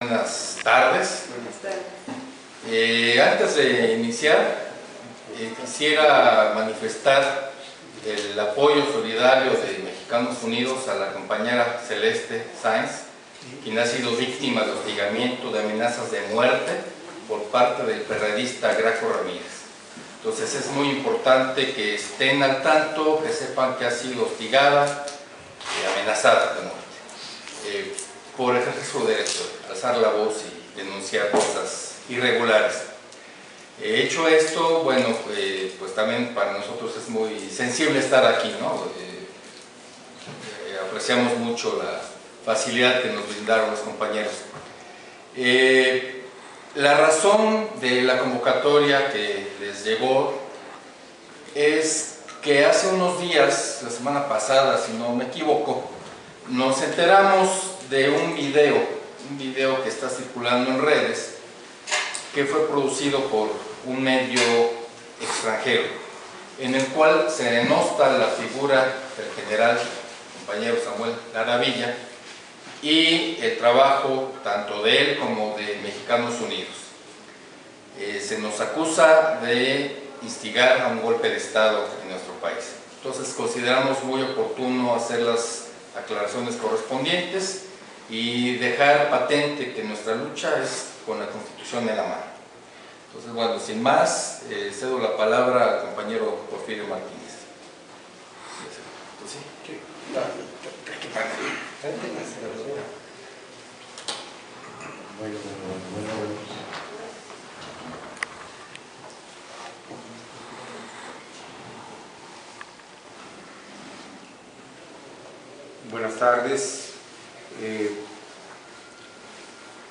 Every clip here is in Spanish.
Buenas tardes. Antes de iniciar, quisiera manifestar el apoyo solidario de Mexicanos Unidos a la compañera Celeste Sáenz, quien ha sido víctima de hostigamiento, de amenazas de muerte por parte del periodista Graco Ramírez. Entonces es muy importante que estén al tanto, que sepan que ha sido hostigada y amenazada de muerte por ejercer su derecho, alzar la voz y denunciar cosas irregulares. Hecho esto, bueno, pues también para nosotros es muy sensible estar aquí, ¿no? Apreciamos mucho la facilidad que nos brindaron los compañeros. La razón de la convocatoria que les llegó es que hace unos días, la semana pasada, si no me equivoco, nos enteramos de un video que está circulando en redes, que fue producido por un medio extranjero, en el cual se denota la figura del general, compañero Samuel Garavilla, y el trabajo tanto de él como de Mexicanos Unidos. Se nos acusa de instigar a un golpe de Estado en nuestro país. Entonces consideramos muy oportuno hacer las aclaraciones correspondientes y dejar patente que nuestra lucha es con la Constitución en la mano. Entonces, bueno, sin más, cedo la palabra al compañero Porfirio Martínez. ¿Sí? Buenas tardes.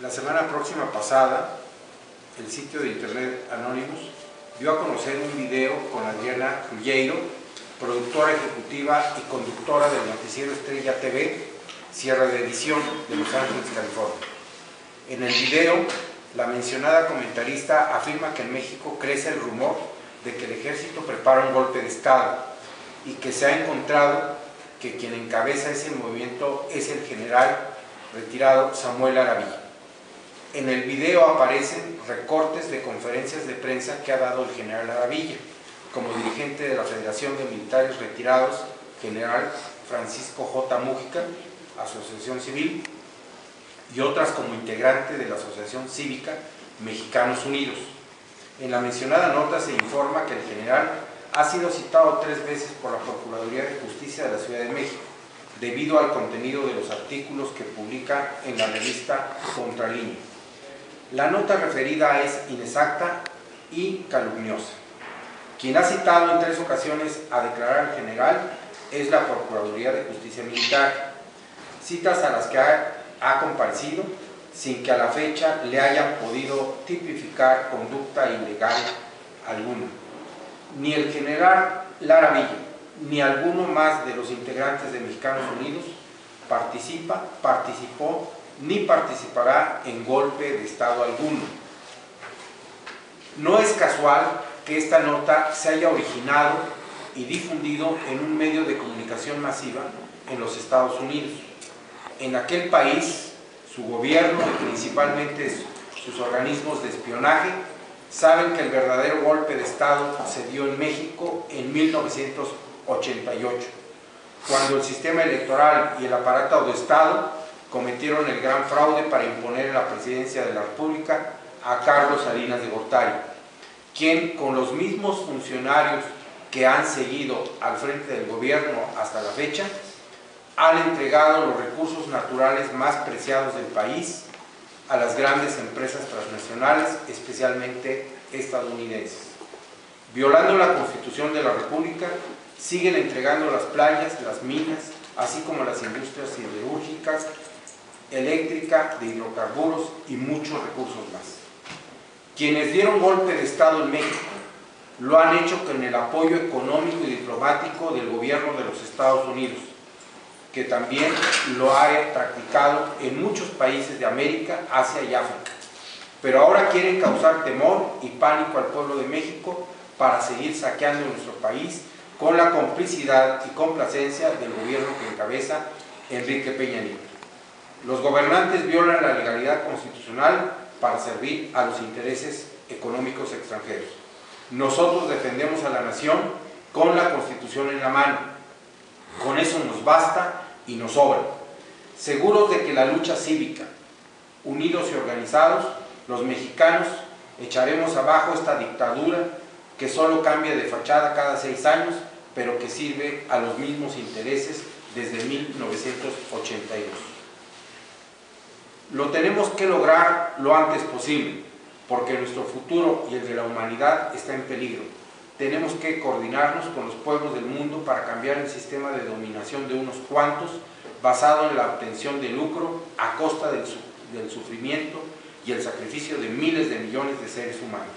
La semana próxima pasada, el sitio de internet Anonymous dio a conocer un video con Adriana Ruggiero, productora ejecutiva y conductora del noticiero Estrella TV, Sierra de Edición de Los Ángeles, California. En el video, la mencionada comentarista afirma que en México crece el rumor de que el ejército prepara un golpe de Estado y que se ha encontrado que quien encabeza ese movimiento es el general retirado Samuel Garavilla. En el video aparecen recortes de conferencias de prensa que ha dado el general Garavilla, como dirigente de la Federación de Militares Retirados, general Francisco J. Mújica, Asociación Civil, y otras como integrante de la Asociación Cívica Mexicanos Unidos. En la mencionada nota se informa que el general ha sido citado 3 veces por la Procuraduría de Justicia de la Ciudad de México, debido al contenido de los artículos que publica en la revista Contralínea. La nota referida es inexacta y calumniosa. Quien ha citado en 3 ocasiones a declarar al general es la Procuraduría de Justicia Militar, citas a las que ha comparecido sin que a la fecha le hayan podido tipificar conducta ilegal alguna. Ni el general Garavilla, ni alguno más de los integrantes de Mexicanos Unidos participó ni participará en golpe de Estado alguno. No es casual que esta nota se haya originado y difundido en un medio de comunicación masiva en los Estados Unidos. En aquel país, su gobierno y principalmente sus organismos de espionaje saben que el verdadero golpe de Estado se dio en México en 1988, cuando el sistema electoral y el aparato de Estado cometieron el gran fraude para imponer en la presidencia de la República a Carlos Salinas de Gortari, quien con los mismos funcionarios que han seguido al frente del gobierno hasta la fecha, han entregado los recursos naturales más preciados del país a las grandes empresas transnacionales, especialmente estadounidenses. Violando la Constitución de la República, siguen entregando las playas, las minas, así como las industrias siderúrgicas, eléctrica, de hidrocarburos y muchos recursos más. Quienes dieron golpe de Estado en México lo han hecho con el apoyo económico y diplomático del gobierno de los Estados Unidos, que también lo ha practicado en muchos países de América, Asia y África. Pero ahora quieren causar temor y pánico al pueblo de México para seguir saqueando nuestro país con la complicidad y complacencia del gobierno que encabeza Enrique Peña Nieto. Los gobernantes violan la legalidad constitucional para servir a los intereses económicos extranjeros. Nosotros defendemos a la nación con la Constitución en la mano. Con eso nos basta y nos sobra. Seguros de que la lucha cívica, unidos y organizados, los mexicanos echaremos abajo esta dictadura que solo cambia de fachada cada 6 años, pero que sirve a los mismos intereses desde 1982. Lo tenemos que lograr lo antes posible, porque nuestro futuro y el de la humanidad está en peligro. Tenemos que coordinarnos con los pueblos del mundo para cambiar el sistema de dominación de unos cuantos, basado en la obtención de lucro a costa del sufrimiento y el sacrificio de miles de millones de seres humanos.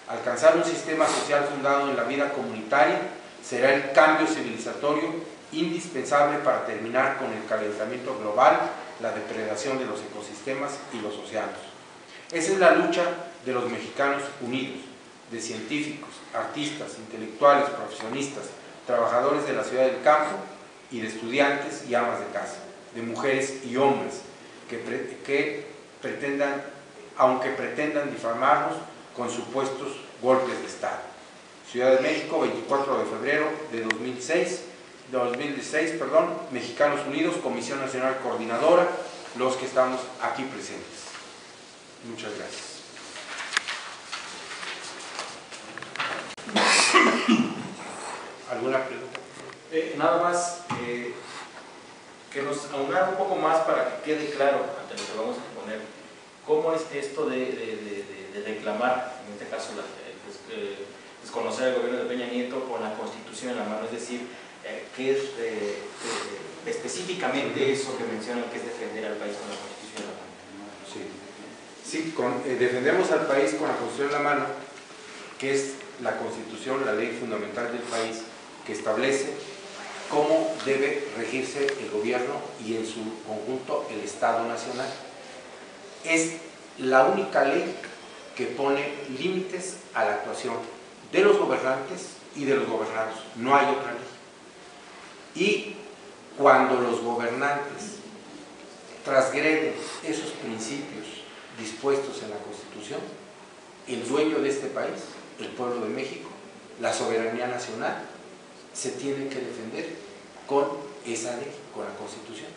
Alcanzar un sistema social fundado en la vida comunitaria será el cambio civilizatorio indispensable para terminar con el calentamiento global, la depredación de los ecosistemas y los océanos. Esa es la lucha de los mexicanos unidos, de científicos, artistas, intelectuales, profesionistas, trabajadores de la ciudad del campo y de estudiantes y amas de casa, de mujeres y hombres que pretendan, aunque pretendan difamarnos con supuestos golpes de Estado. Ciudad de México, 24 de febrero de 2016, Mexicanos Unidos, Comisión Nacional Coordinadora, los que estamos aquí presentes. Muchas gracias. ¿Alguna pregunta? Nada más que nos aunar un poco más para que quede claro ante lo que vamos a exponer, cómo es esto de reclamar, en este caso, desconocer el gobierno de Peña Nieto con la Constitución en la mano, es decir, qué es específicamente eso que mencionan que es defender al país con la Constitución en la mano. Sí, defendemos al país con la Constitución en la mano, que es la Constitución, la ley fundamental del país, que establece cómo debe regirse el gobierno y en su conjunto el Estado Nacional. Es la única ley que pone límites a la actuación de los gobernantes y de los gobernados. No hay otra ley. Y cuando los gobernantes transgreden esos principios dispuestos en la Constitución, el dueño de este país, el pueblo de México, la soberanía nacional, se tiene que defender con esa ley, con la Constitución.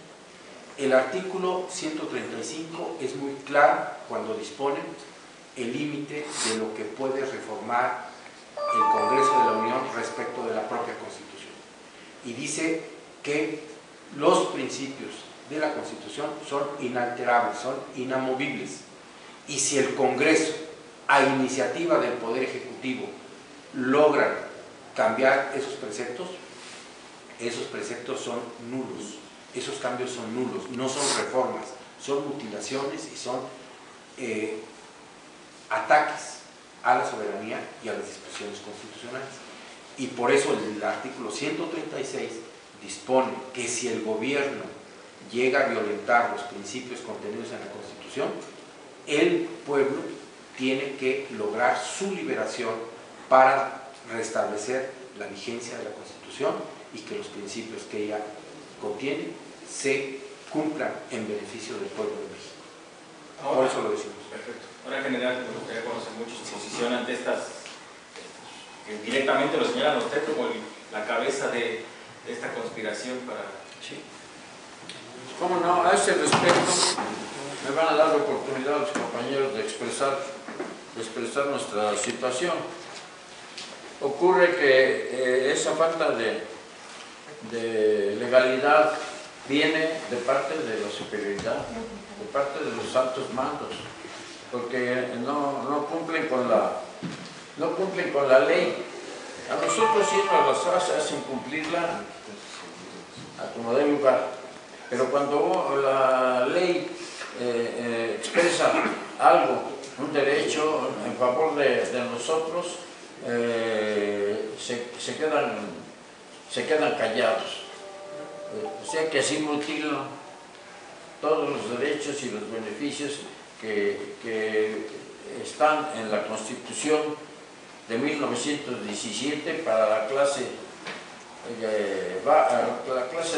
El artículo 135 es muy claro cuando dispone el límite de lo que puede reformar el Congreso de la Unión respecto de la propia Constitución. Y dice que los principios de la Constitución son inalterables, son inamovibles. Y si el Congreso, a iniciativa del Poder Ejecutivo, logra cambiar esos preceptos son nulos. Esos cambios son nulos, no son reformas, son mutilaciones y son ataques a la soberanía y a las disposiciones constitucionales. Y por eso el artículo 136 dispone que si el gobierno llega a violentar los principios contenidos en la Constitución, el pueblo tiene que lograr su liberación para restablecer la vigencia de la Constitución y que los principios que ella contiene se cumplan en beneficio del pueblo de México. Por eso lo decimos. Perfecto. Ahora, en general, me gustaría conocer mucho su posición ante estas, que directamente lo señalan a usted como la cabeza de esta conspiración para... Sí. ¿Cómo no? A ese respecto me van a dar la oportunidad los compañeros de expresar nuestra situación. Ocurre que esa falta de legalidad viene de parte de la superioridad, de parte de los altos mandos, porque no cumplen con la ley. A nosotros sí nos hacen cumplirla a como debe lugar, pero cuando la ley expresa algo, un derecho en favor de nosotros, se quedan callados. O sea que así mutilan todos los derechos y los beneficios que están en la Constitución de 1917 para la clase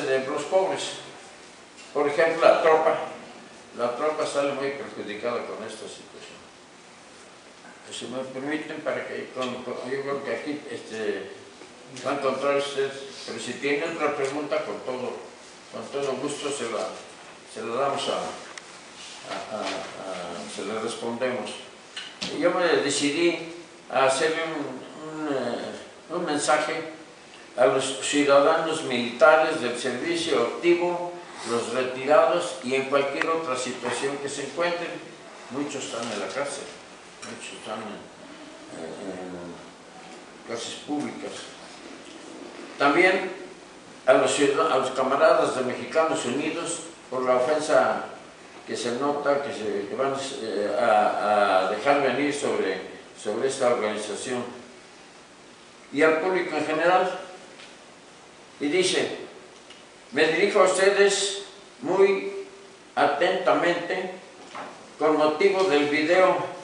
de los pobres. Por ejemplo, la tropa la tropa sale muy perjudicada con esta situación. Si me permiten, para que yo creo que aquí va a encontrar usted, pero si tiene otra pregunta, con todo gusto se la damos se la respondemos. Yo me decidí a hacerle un mensaje a los ciudadanos militares del servicio activo, los retirados y en cualquier otra situación que se encuentren. Muchos están en la cárcel, muchos están en cárceles públicas. También a los camaradas de Mexicanos Unidos por la ofensa que se nota que van a dejar venir sobre esta organización, y al público en general. Y dice: me dirijo a ustedes muy atentamente con motivo del video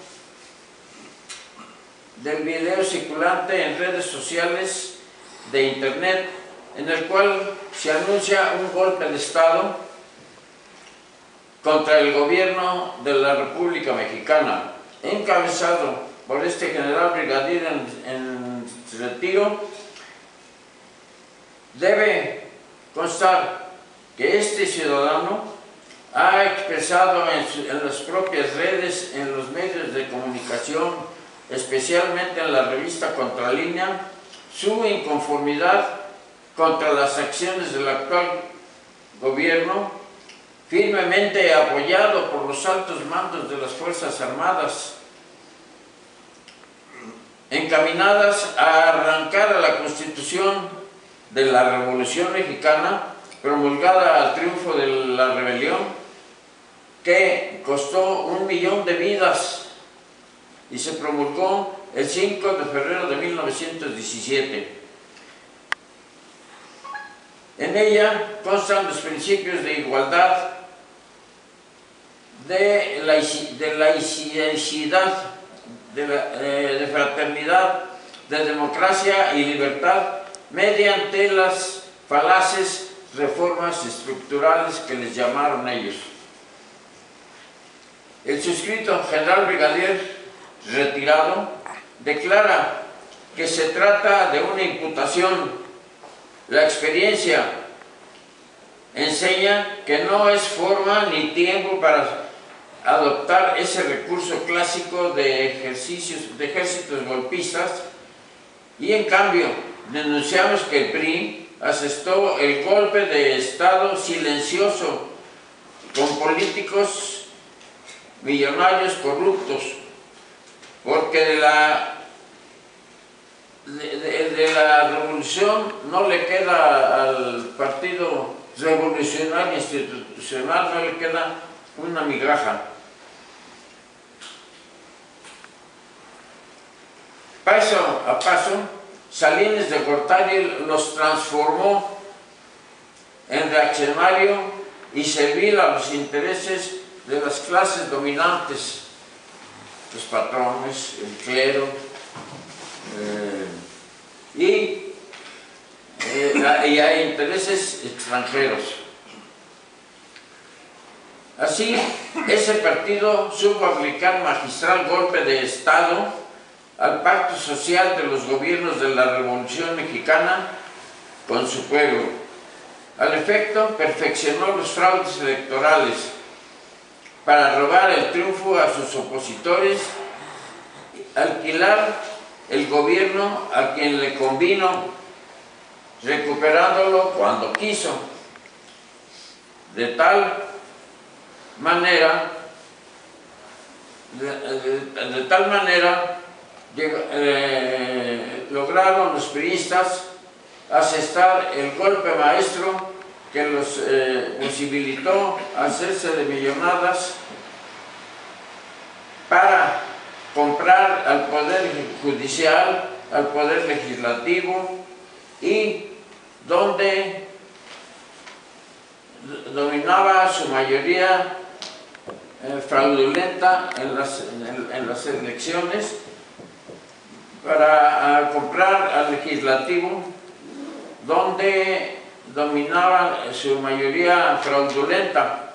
circulante en redes sociales de internet, en el cual se anuncia un golpe de Estado contra el gobierno de la República Mexicana, encabezado por este general brigadier en retiro. Debe constar que este ciudadano ha expresado en las propias redes, en los medios de comunicación, especialmente en la revista Contralínea, su inconformidad contra las acciones del actual gobierno, firmemente apoyado por los altos mandos de las Fuerzas Armadas, encaminadas a arrancar a la Constitución de la Revolución Mexicana, promulgada al triunfo de la rebelión, que costó 1 millón de vidas y se promulgó el 5 de febrero de 1917. En ella constan los principios de igualdad, de laicidad, de fraternidad, de democracia y libertad, mediante las falaces reformas estructurales que les llamaron ellos. El suscrito general brigadier retirado declara que se trata de una imputación. La experiencia enseña que no es forma ni tiempo para adoptar ese recurso clásico de ejércitos golpistas, y en cambio denunciamos que el PRI asestó el golpe de Estado silencioso con políticos millonarios corruptos, porque de la revolución no le queda al Partido Revolucionario Institucional, no le queda una migaja. Paso a paso, Salinas de Gortari los transformó en reaccionario y servil a los intereses de las clases dominantes, los patrones, el clero, y a intereses extranjeros. Así, ese partido supo aplicar magistral golpe de Estado al pacto social de los gobiernos de la Revolución Mexicana con su pueblo. Al efecto, perfeccionó los fraudes electorales para robar el triunfo a sus opositores, alquilar el gobierno a quien le convino, recuperándolo cuando quiso. De tal manera lograron los priistas asestar el golpe maestro que los posibilitó hacerse de millonadas para comprar al Poder Judicial, al Poder Legislativo, y donde dominaba su mayoría fraudulenta en las elecciones, para comprar al Legislativo, donde dominaba su mayoría fraudulenta.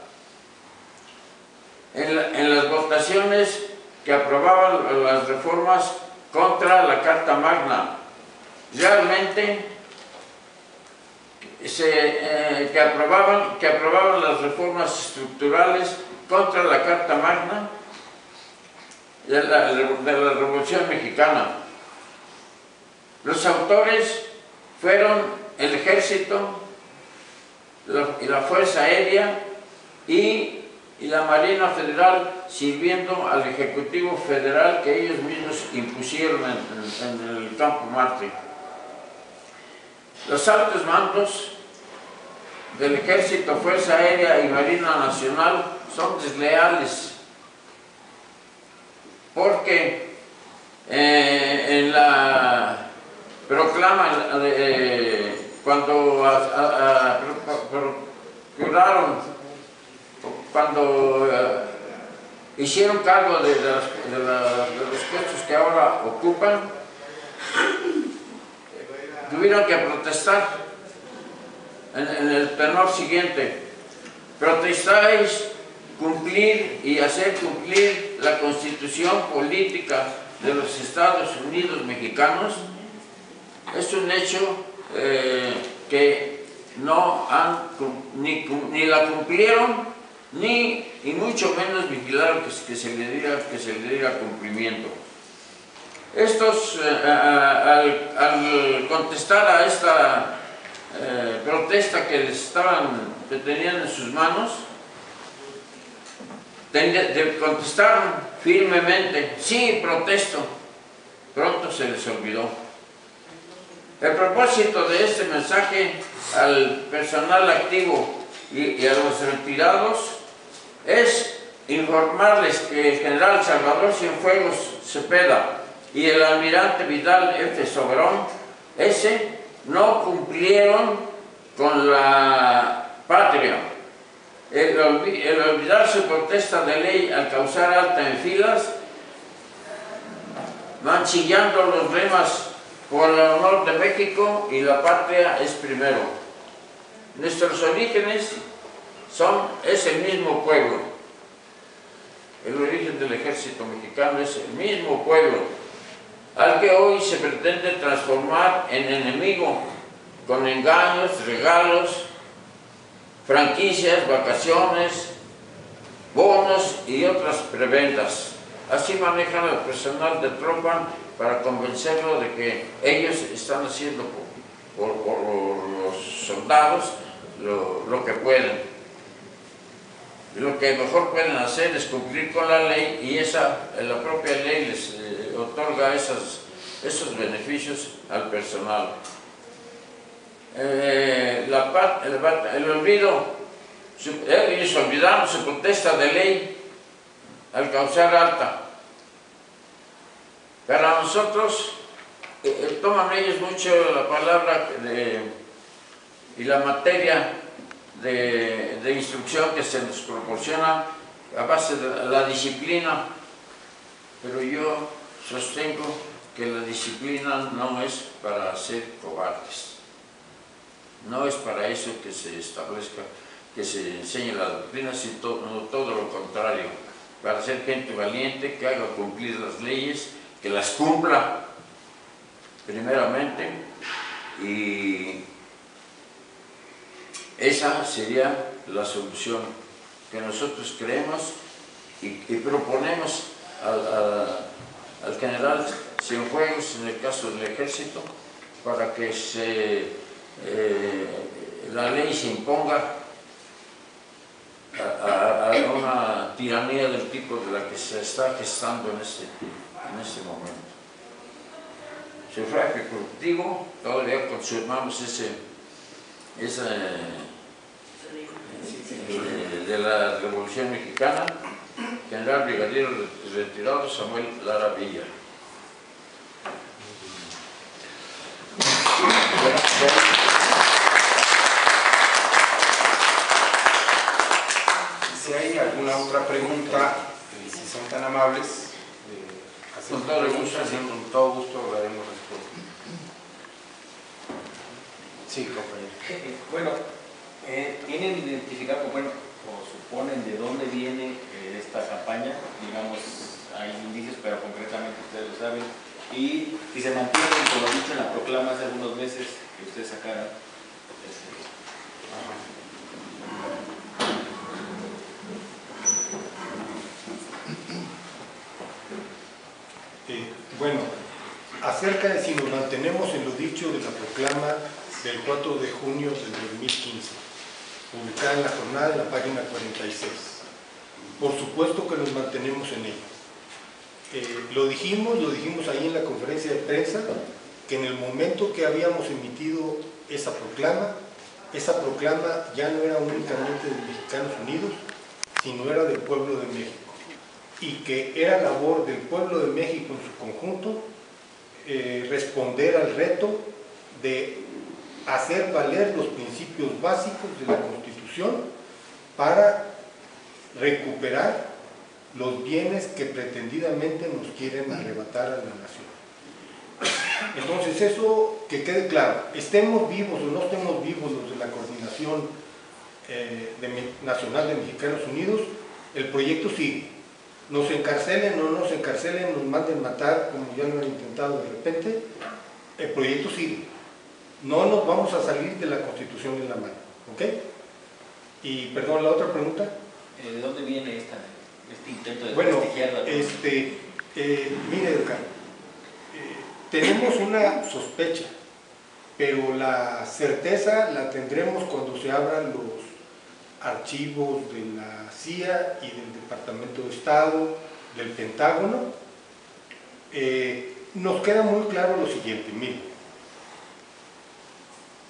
en las votaciones que aprobaban las reformas contra la Carta Magna. Realmente que aprobaban las reformas estructurales contra la Carta Magna de la Revolución Mexicana. Los autores fueron el Ejército, la Fuerza Aérea y la Marina Federal, sirviendo al Ejecutivo Federal que ellos mismos impusieron en el Campo Marte. Los altos mandos del Ejército, Fuerza Aérea y Marina Nacional son desleales, porque en la proclama, cuando procuraron, cuando hicieron cargo de los puestos que ahora ocupan, tuvieron que protestar en el tenor siguiente: protestáis cumplir y hacer cumplir la Constitución Política de los Estados Unidos Mexicanos. Es un hecho que no han ni la cumplieron, y mucho menos vigilaron que se le diera cumplimiento. Estos, al contestar a esta protesta que tenían en sus manos, contestaron firmemente: sí, protesto. Pronto se les olvidó. El propósito de este mensaje al personal activo y a los retirados es informarles que el general Salvador Cienfuegos Cepeda y el almirante Vidal F. Soberón no cumplieron con la patria. El olvidar su protesta de ley al causar alta en filas, mancillando los lemas por el honor de México y la patria es primero. Nuestros orígenes es el mismo pueblo. El origen del ejército mexicano es el mismo pueblo, al que hoy se pretende transformar en enemigo con engaños, regalos, franquicias, vacaciones, bonos y otras prebendas. Así manejan al personal de tropa para convencerlo de que ellos están haciendo por los soldados lo que pueden. Lo que mejor pueden hacer es cumplir con la ley, y la propia ley les otorga esos beneficios al personal. Ellos olvidaron su protesta de ley al causar alta. Para nosotros, toman ellos mucho la palabra y la materia de instrucción que se nos proporciona a base de la disciplina, pero yo sostengo que la disciplina no es para ser cobardes, no es para eso que se establezca, que se enseñe la doctrina, sino todo lo contrario, para ser gente valiente, que haga cumplir las leyes, que las cumpla primeramente, y esa sería la solución que nosotros creemos y proponemos al general Cienfuegos, en el caso del ejército, para que la ley se imponga a una tiranía del tipo de la que se está gestando en este momento. Sufragio ejecutivo, todavía consumamos de la Revolución Mexicana, general brigadier retirado Samuel Lara Villa. Si hay alguna otra pregunta, si son tan amables, con todo gusto, con todo gusto daremos respuesta. Sí, compañero. Bueno, tienen identificado, bueno, o suponen de dónde viene esta campaña? Digamos, hay indicios, pero concretamente ustedes lo saben. Y si se mantienen con lo dicho en la proclama hace algunos meses que ustedes sacaron. Bueno, acerca de si nos mantenemos en lo dicho de la proclama del 4 de junio del 2015, publicada en la jornada en la página 46. Por supuesto que nos mantenemos en ello. Lo dijimos ahí en la conferencia de prensa, que en el momento que habíamos emitido esa proclama ya no era únicamente de Mexicanos Unidos, sino era del pueblo de México. Y que era labor del pueblo de México en su conjunto responder al reto de hacer valer los principios básicos de la Constitución para recuperar los bienes que pretendidamente nos quieren arrebatar a la nación. Entonces, eso que quede claro, estemos vivos o no estemos vivos los de la Coordinación Nacional de Mexicanos Unidos, el proyecto sigue. Nos encarcelen o no nos encarcelen, nos manden matar, como ya lo han intentado de repente, el proyecto sigue. No nos vamos a salir de la Constitución en la mano, ¿ok? Y, perdón, la otra pregunta. ¿De dónde viene este intento de bueno, prestigiar la mire, Eduardo, tenemos una sospecha, pero la certeza la tendremos cuando se abran los archivos de la CIA y del Departamento de Estado, del Pentágono. Nos queda muy claro lo siguiente, miren,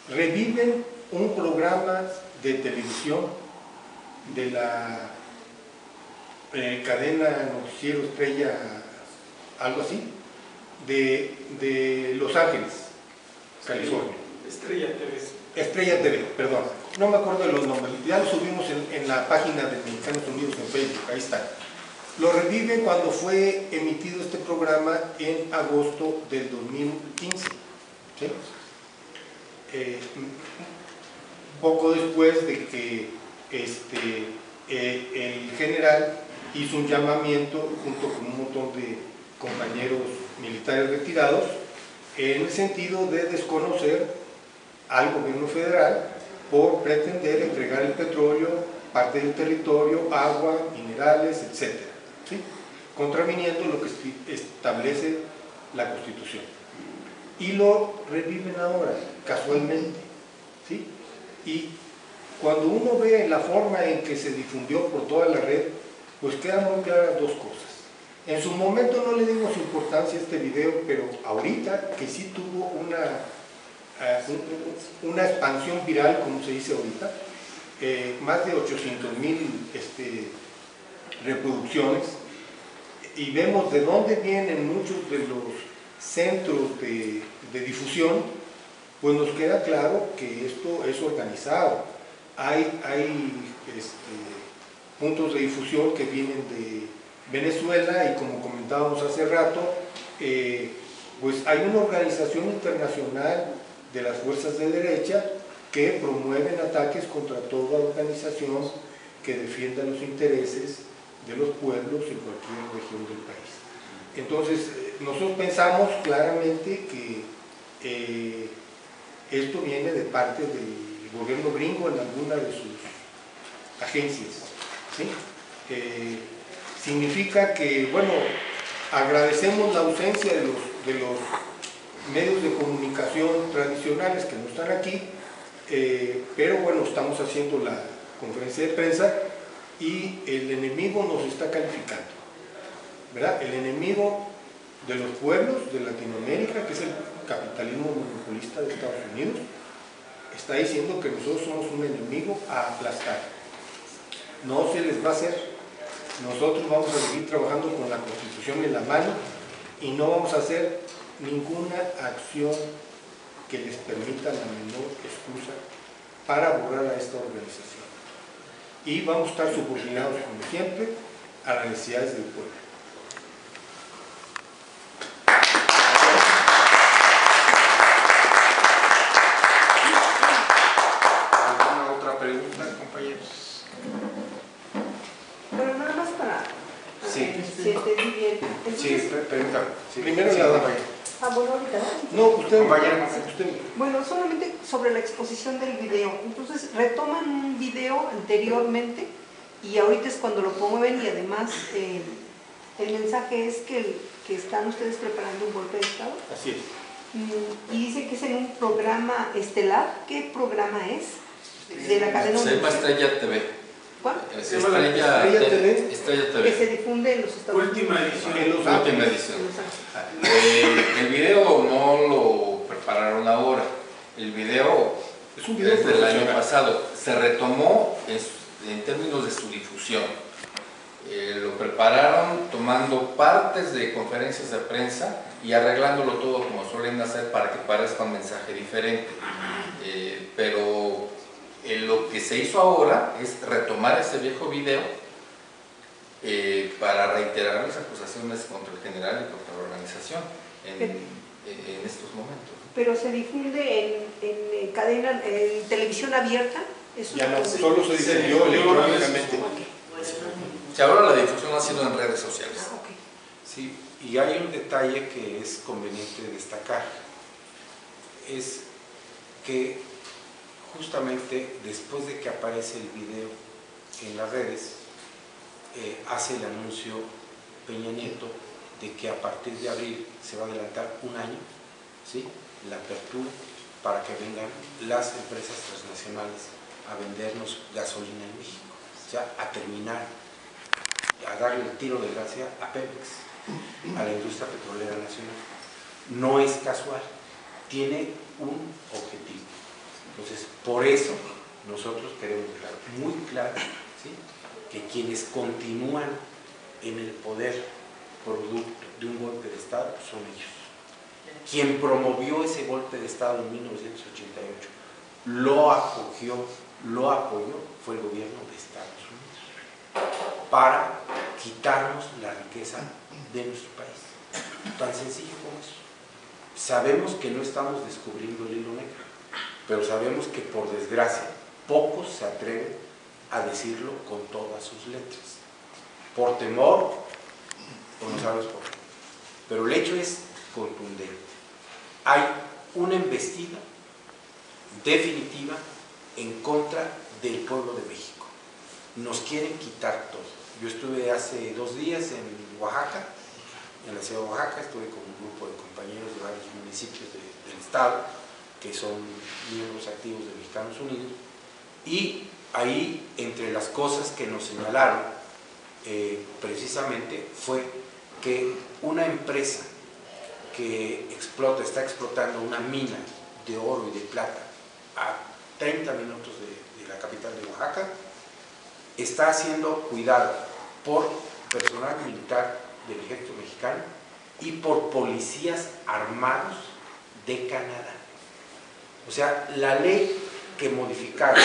reviven un programa de televisión de la cadena Noticiero Estrella, algo así, de Los Ángeles, California. Estrella TV, perdón. No me acuerdo de los nombres, ya lo subimos en la página de Mexicanos Unidos en Facebook, ahí está. Lo reviven cuando fue emitido este programa en agosto del 2015. ¿Sí? Poco después de que el general hizo un llamamiento junto con un montón de compañeros militares retirados en el sentido de desconocer al gobierno federal por pretender entregar el petróleo, parte del territorio, agua, minerales, etc. ¿Sí? Contraviniendo lo que establece la Constitución. Y lo reviven ahora, casualmente. ¿Sí? Y cuando uno ve la forma en que se difundió por toda la red, pues quedan muy claras dos cosas. En su momento no le dimos importancia a este video, pero ahorita que sí tuvo una expansión viral, como se dice ahorita, más de 800,000 reproducciones, y vemos de dónde vienen muchos de los centros de difusión, pues nos queda claro que esto es organizado. Hay puntos de difusión que vienen de Venezuela y, como comentábamos hace rato, pues hay una organización internacional de las fuerzas de derecha que promueven ataques contra toda organización que defienda los intereses de los pueblos en cualquier región del país. Entonces, nosotros pensamos claramente que esto viene de parte del gobierno gringo en alguna de sus agencias. ¿Sí? Significa que, bueno, agradecemos la ausencia de los medios de comunicación tradicionales que no están aquí, pero bueno, estamos haciendo la conferencia de prensa y el enemigo nos está calificando, ¿verdad? El enemigo de los pueblos de Latinoamérica, que es el capitalismo monopolista de Estados Unidos, está diciendo que nosotros somos un enemigo a aplastar. No se les va a hacer. Nosotros vamos a seguir trabajando con la Constitución en la mano y no vamos a hacer ninguna acción que les permita la menor excusa para borrar a esta organización. Y vamos a estar subordinados, como siempre, a las necesidades del pueblo. ¿Alguna otra pregunta, compañeros? Sí, permítame. Sí, Primero sí, la dama. compañero. Bueno, ahorita, ¿no? No, usted, Compañero. usted. Bueno, solamente sobre la exposición del video. Entonces, retoman un video anteriormente y ahorita es cuando lo promueven y además el mensaje es que están ustedes preparando un golpe de Estado. Así es. Y dice que es en un programa estelar. ¿Qué programa es? De la cadena Se llama Universal. Estrella TV. ¿Cuál? Estrella TV. Estrella Que se TV. difunde en los Estados Unidos. Última edición. En Los Última Ángeles. edición. En Los Ángeles. El video no lo prepararon ahora. El video Es un video es del año profesional. pasado. Se retomó en términos de su difusión. Lo prepararon tomando partes de conferencias de prensa y arreglándolo todo como suelen hacer para que parezca un mensaje diferente. Pero lo que se hizo ahora es retomar ese viejo video para reiterar las acusaciones contra el general y contra la organización en estos momentos. Pero se difunde en cadena, en televisión abierta. ¿Eso Ya no, es? solo se difundió electrónicamente. Si ahora la difusión ha sido en redes sociales. Ah, ok. Sí, y hay un detalle que es conveniente destacar. Es que justamente después de que aparece el video en las redes, hace el anuncio Peña Nieto de que a partir de abril se va a adelantar un año, ¿sí?, la apertura para que vengan las empresas transnacionales a vendernos gasolina en México, o sea, a terminar, a darle el tiro de gracia a Pemex, a la industria petrolera nacional. No es casual, tiene un objetivo. Entonces, por eso nosotros queremos dejar muy claro, ¿sí?, que quienes continúan en el poder producto de un golpe de Estado son ellos. Quien promovió ese golpe de Estado en 1988, lo acogió, lo apoyó, fue el gobierno de Estados Unidos, para quitarnos la riqueza de nuestro país. Tan sencillo como eso. Sabemos que no estamos descubriendo el hilo negro, pero sabemos que por desgracia pocos se atreven a decirlo con todas sus letras, por temor o no sabes por qué. Pero el hecho es contundente. Hay una embestida definitiva en contra del pueblo de México. Nos quieren quitar todo. Yo estuve hace 2 días en Oaxaca, en la ciudad de Oaxaca, estuve con un grupo de compañeros de varios municipios del estado, que son miembros activos de Mexicanos Unidos, y ahí, entre las cosas que nos señalaron, precisamente fue que una empresa que está explotando una mina de oro y de plata a 30 minutos de la capital de Oaxaca, está siendo cuidado por personal militar del ejército mexicano y por policías armados de Canadá. O sea, la ley que modificaron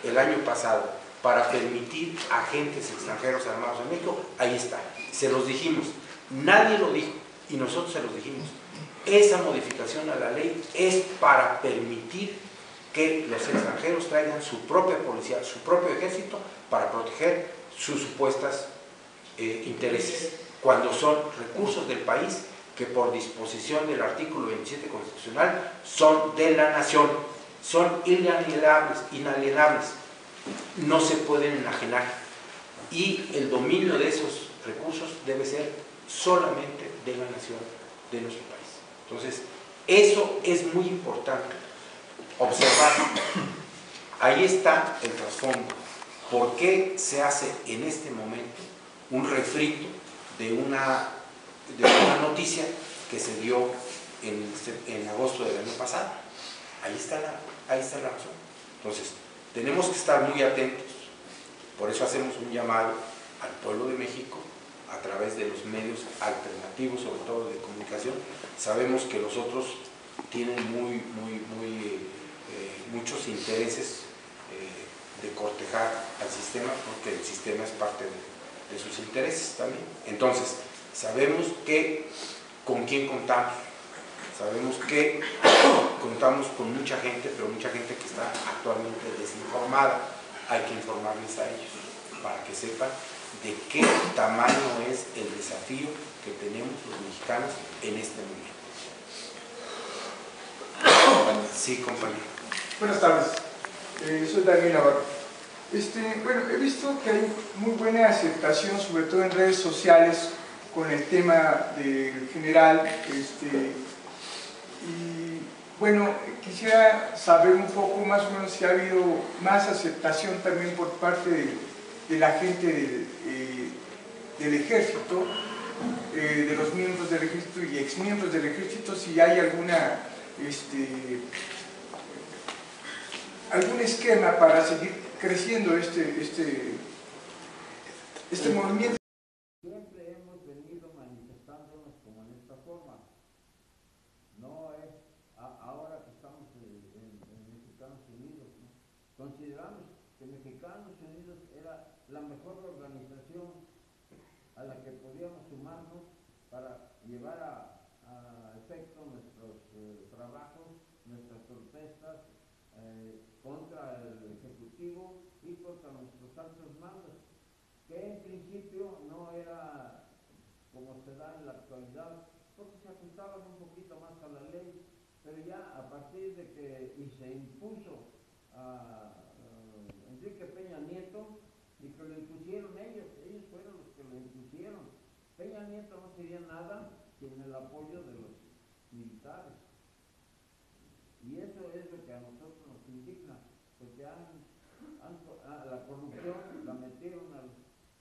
el año pasado para permitir agentes extranjeros armados en México, ahí está. Se los dijimos, nadie lo dijo y nosotros se los dijimos. Esa modificación a la ley es para permitir que los extranjeros traigan su propia policía, su propio ejército para proteger sus supuestas intereses, cuando son recursos del país que por disposición del artículo 27 constitucional son de la nación, son inalienables, no se pueden enajenar y el dominio de esos recursos debe ser solamente de la nación, de nuestro país. Entonces, eso es muy importante observar. Ahí está el trasfondo. ¿Por qué se hace en este momento un refrito de una noticia que se dio en agosto del año pasado? Ahí está la razón. Entonces, tenemos que estar muy atentos. Por eso hacemos un llamado al pueblo de México a través de los medios alternativos, sobre todo de comunicación. Sabemos que los otros tienen muchos intereses de cortejar al sistema, porque el sistema es parte de sus intereses también. Entonces, sabemos con quién contamos, sabemos que contamos con mucha gente, pero mucha gente que está actualmente desinformada. Hay que informarles a ellos para que sepan de qué tamaño es el desafío que tenemos los mexicanos en este momento. Sí, compañero. Buenas tardes, soy Daniel Navarro. Bueno, he visto que hay muy buena aceptación, sobre todo en redes sociales, con el tema del general. Y bueno, quisiera saber un poco más o menos si ha habido más aceptación también por parte de la gente del ejército, de los miembros del ejército y exmiembros del ejército, si hay alguna algún esquema para seguir creciendo este movimiento. Siempre hemos venido manifestándonos como en esta forma. No es ahora que estamos en Mexicanos Unidos, ¿no? Consideramos que Mexicanos Unidos era la mejor organización a la que podíamos sumarnos para llevar a efecto nuestros trabajos, nuestras protestas contra el Ejecutivo y contra nuestros altos mandos, que en principio no era como se da en la actualidad, porque se ajustaban un poquito más a la ley, pero ya a partir de que se impuso a Enrique Peña Nieto, y que lo impusieron ellos fueron los que lo impusieron. Peña Nieto no quería nada sin el apoyo de los militares. Y eso es lo que a nosotros nos indigna, porque la corrupción la metieron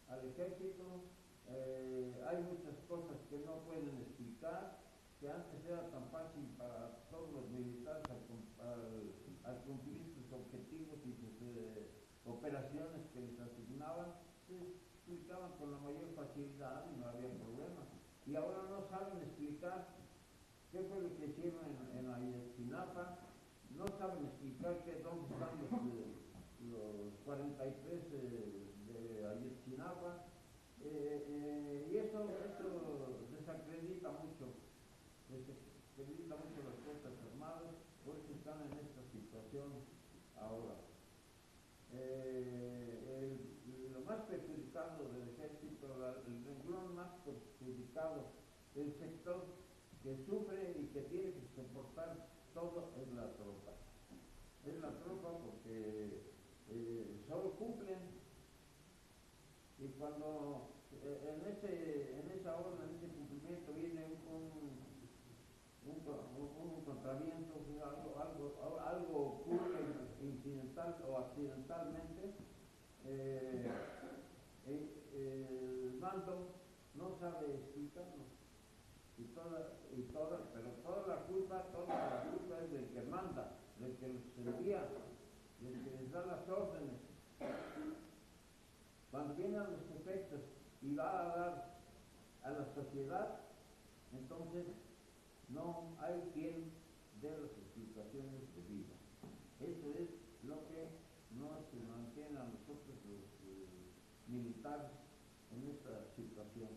al ejército. Hay muchas cosas que no pueden explicar, que antes era tan fácil para todos los militares al cumplir sus objetivos y sus operaciones que les asignaban, se explicaban con la mayor facilidad y no había problema. Y ahora no saben explicar qué fue lo que hicieron en Ayotzinapa, no saben explicar dónde están los 43 de Ayotzinapa, y eso desacredita mucho las Fuerzas Armadas, por eso están en esta situación ahora. Lo más perjudicado del ejército, el renglón más perjudicado del sector que sufre y que tiene que soportar todo es la tropa. Es la tropa porque solo cumplen, y cuando en esa orden, en ese cumplimiento viene un contraviento, algo ocurre incidental o accidentalmente, el mando no sabe explicarlo, pero toda la culpa es del que manda, del que los envía, del que les da las órdenes. Cuando vienen los efectos y va a dar a la sociedad, entonces no hay quien dé las explicaciones debidas. Eso es lo que nos mantiene a nosotros los militares en esta situación.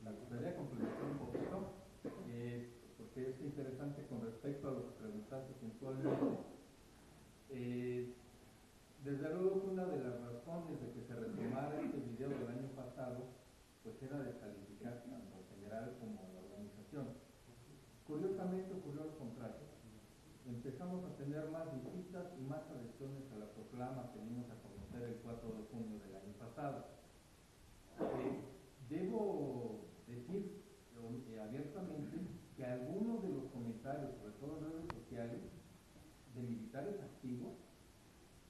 Me gustaría complementar un poquito, porque es interesante con respecto a lo que preguntaste puntualmente. Desde luego que una de las razones de que se retomara este video del año pasado, pues era descalificar tanto al general como a la organización. Curiosamente ocurrió lo contrario. Empezamos a tener más visitas y más adhesiones a la proclama que dimos a conocer el 4 de junio del año pasado. Debo decir abiertamente que algunos de los comentarios, sobre todo en redes sociales, de militares activos,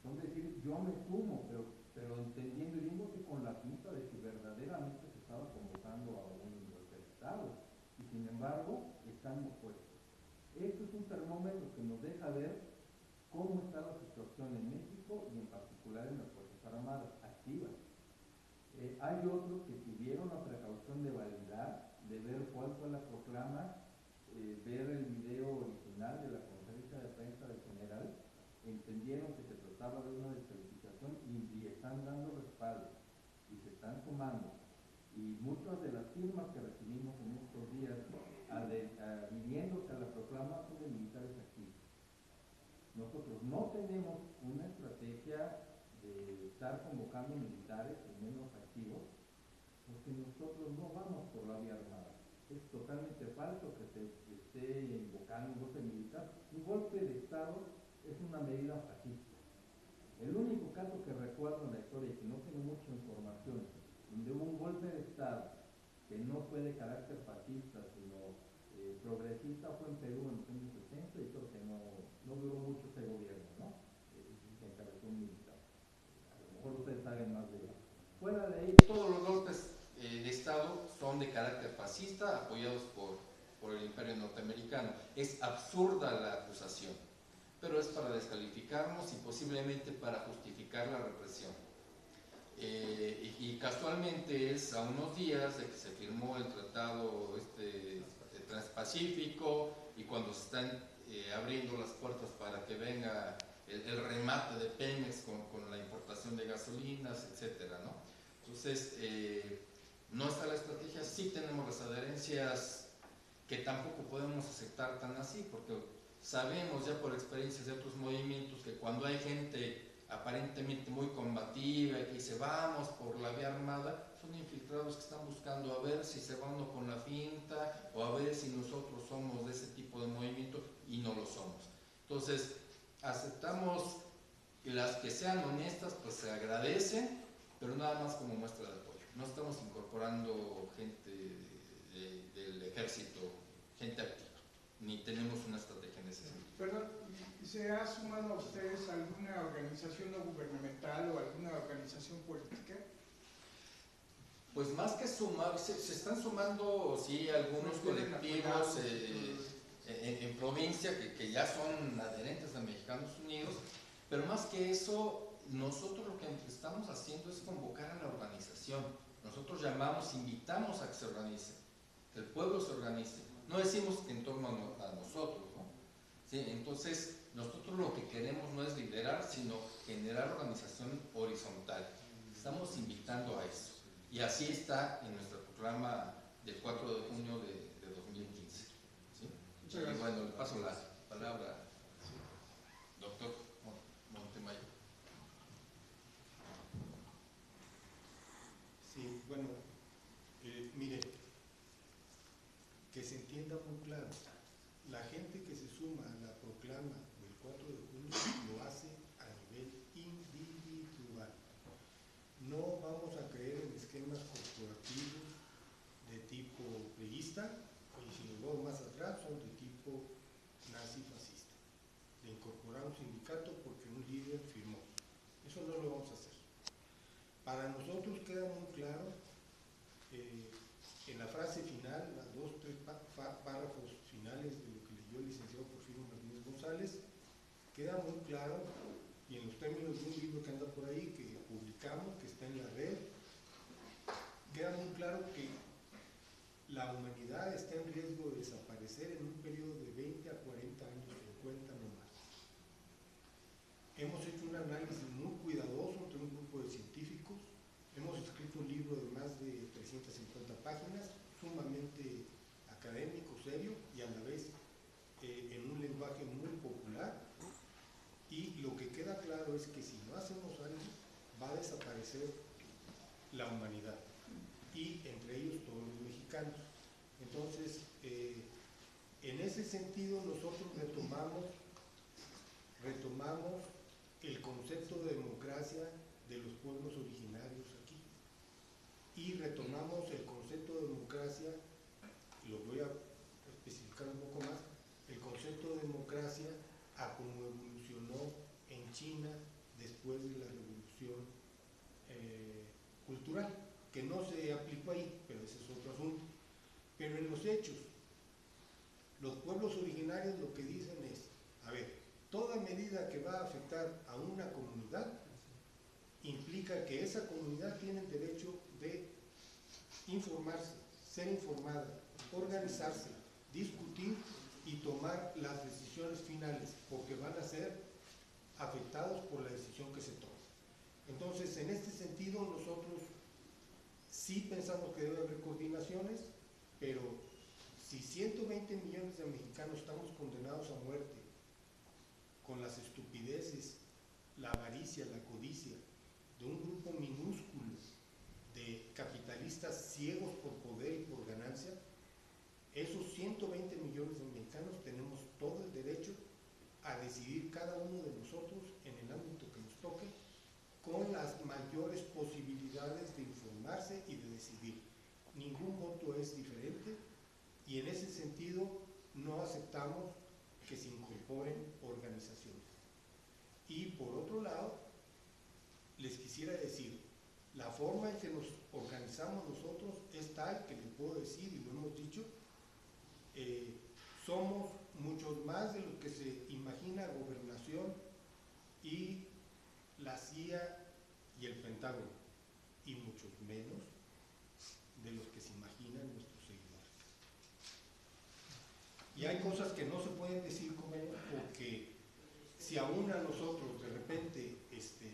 son decir, yo me sumo, pero entendiendo y viéndose con la pinta de que verdaderamente se estaba convocando a un golpe de Estado, y sin embargo están opuestos. Esto es un termómetro que nos deja ver cómo está la situación en México y en particular en las Fuerzas Armadas activas. Hay otros que tuvieron la precaución de validar, de ver cuál fue la proclama, ver el video original de la conferencia de prensa del general, entendieron que se trataba de una descalificación y están dando respaldo y se están sumando. Y muchas de las firmas que recibimos en estos días viniéndose a la proclama son de militares activos. Nosotros no tenemos una estrategia de estar convocando militares nosotros no vamos por la vía armada. Es totalmente falso que se esté invocando un golpe militar. Un golpe de Estado es una medida fascista. El único caso que recuerdo en la historia, y que no tengo mucha información, donde hubo un golpe de Estado que no fue de carácter fascista, sino progresista, fue en Perú en los años 60, y creo que no duró mucho ese gobierno, ¿no? Que encabezó un militar. A lo mejor ustedes saben más de eso. Fuera de ahí, Todos los golpes de Estado son de carácter fascista, apoyados por el imperio norteamericano. Es absurda la acusación, pero es para descalificarnos y posiblemente para justificar la represión. Y casualmente es a unos días de que se firmó el tratado transpacífico, y cuando se están abriendo las puertas para que venga el remate de Pemex con la importación de gasolinas, etcétera, ¿no? Entonces, no está la estrategia. Sí tenemos las adherencias que tampoco podemos aceptar tan así, porque sabemos ya por experiencias de otros movimientos que cuando hay gente aparentemente muy combativa y que dice vamos por la vía armada, son infiltrados que están buscando a ver si se va uno con la finta, o a ver si nosotros somos de ese tipo de movimiento, y no lo somos. Entonces, aceptamos que las que sean honestas, pues se agradecen, pero nada más como muestra de apoyo. No estamos incorporando gente del ejército, gente activa, ni tenemos una estrategia en ese sentido. Perdón, ¿se ha sumado a ustedes alguna organización no gubernamental o alguna organización política? Pues más que sumar, se están sumando, sí, algunos colectivos en provincia que ya son adherentes a Mexicanos Unidos, pero más que eso, nosotros lo que estamos haciendo es convocar a la organización. Nosotros llamamos, invitamos a que se organice, que el pueblo se organice. No decimos que en torno a nosotros, ¿no? Sí, entonces, nosotros lo que queremos no es liderar, sino generar organización horizontal. Estamos invitando a eso. Y así está en nuestro programa del 4 de junio de 2015. ¿Sí? Y bueno, le paso la palabra al doctor Montemayor. Sí, bueno, mire, que se entienda muy claro, la gente que se suma a la proclama del 4 de junio lo hace a nivel individual. No vamos a creer en esquemas corporativos de tipo priista, y si nos vamos más atrás son de tipo nazi-fascista, de incorporar un sindicato porque un líder firmó. Eso no lo vamos a hacer. Para nosotros queda muy claro, en la frase final, las 2 o 3 párrafos finales de lo que leyó el licenciado Porfirio Martínez González, queda muy claro, y en los términos de un libro que anda por ahí, que publicamos, que está en la red, queda muy claro que la humanidad está en riesgo de desaparecer en un periodo de 20 a 40 años, 50 no más. Hemos hecho un análisis muy cuidadoso entre un grupo de científicos, hemos escrito un libro de más de 350 páginas, sumamente académico, serio, y a la vez en un lenguaje muy popular, y lo que queda claro es que si no hacemos algo, va a desaparecer la humanidad, y entre ellos todos los mexicanos. Entonces, en ese sentido nosotros retomamos el concepto de democracia de los pueblos originarios aquí, y retomamos el concepto de democracia, lo voy a especificar un poco más, el concepto de democracia a como evolucionó en China después de la revolución cultural, que no se aplicó ahí, pero ese es otro asunto. Pero en los hechos, los pueblos originarios lo que dicen es, a ver, toda medida que va a afectar a una comunidad implica que esa comunidad tiene el derecho de informarse, ser informada, organizarse, discutir y tomar las decisiones finales, porque van a ser afectados por la decisión que se tome. Entonces, en este sentido, nosotros sí pensamos que debe haber coordinaciones, pero si 120 millones de mexicanos estamos condenados a muerte con las estupideces, la avaricia, la codicia de un grupo minúsculo de capitalistas capitalistas ciegos por poder y por ganancia, esos 120 millones de mexicanos tenemos todo el derecho a decidir cada uno de nosotros en el ámbito que nos toque, con las mayores posibilidades de informarse y de decidir. Ningún voto es diferente y en ese sentido no aceptamos que se incorporen organizaciones. Y por otro lado, les quisiera decir, la forma en que nos organizamos nosotros es tal que les puedo decir, y lo hemos dicho, somos muchos más de lo que se imagina Gobernación y la CIA y el Pentágono, y muchos menos de los que se imaginan nuestros seguidores. Y hay cosas que no se pueden decir como porque si aún a nosotros de repente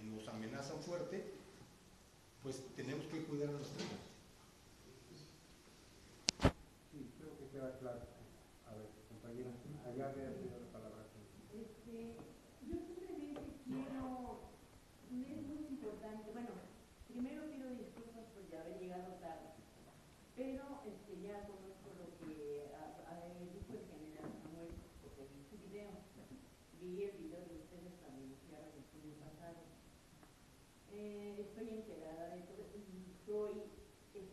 nos amenazan fuerte, pues tenemos que cuidar a nuestra gente. Sí, creo que queda claro. A ver, compañera, allá había pedido la palabra. Yo simplemente quiero, es muy importante, bueno, primero pido disculpas por ya haber llegado tarde, pero ya conozco lo que dijo el general Samuel, porque vi su video, vi el video de ustedes cuando iniciaron el junio pasado. Estoy enterada de todo y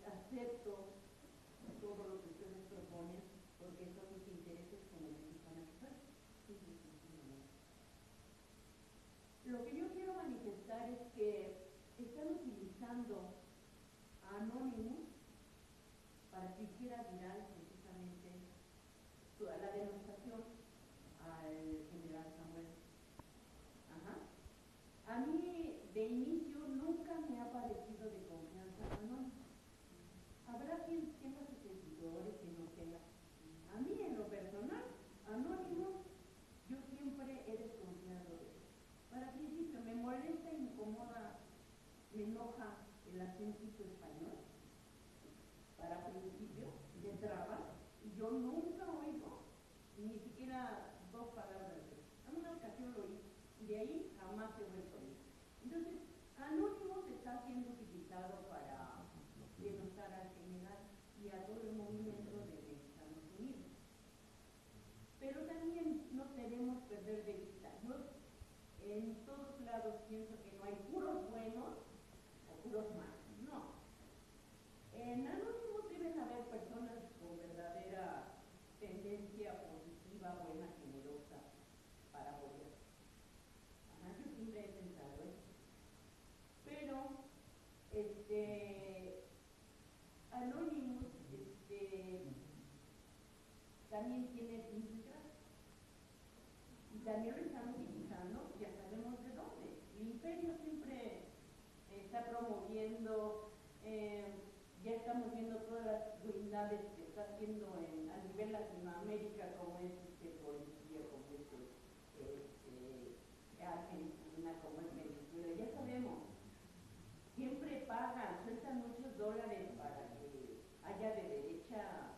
acepto todo lo que ustedes proponen, porque son mis intereses como mexicana que soy. Lo que yo quiero manifestar es que están utilizando a Anonymous para que hiciera viral precisamente la denostación al general Samuel. A mí de inicio nunca me ha parecido de confianza Anonymous. Habrá quien tenga sus seguidores, que no tenga. A mí en lo personal, Anonymous, yo siempre he desconfiado de él. Para principio, me molesta y me incomoda, me enoja el acentito español. Para principio, de traba, y yo nunca oigo ni siquiera dos palabras de él. En una ocasión lo oí, y de ahí jamás he vuelto a oír. Entonces, Anonymous está siendo utilizado para denostar al general y a todo el movimiento de Mexicanos Unidos. Pero también no debemos perder de vista, en todos lados pienso que no hay puros buenos o puros malos, no. En Anonymous deben haber personas con verdadera tendencia positiva, buena, generosa, para apoyar. Yo siempre he pensado eso. Pero, Anonymous, también tiene infiltrados. Y también lo están utilizando, ya sabemos de dónde. El imperio siempre está promoviendo, ya estamos viendo todas las ruindades que está haciendo a nivel Latinoamérica, como es Bolivia, como es Argentina, como es Venezuela, ya sabemos. Siempre pagan, sueltan muchos dólares para que haya de derecha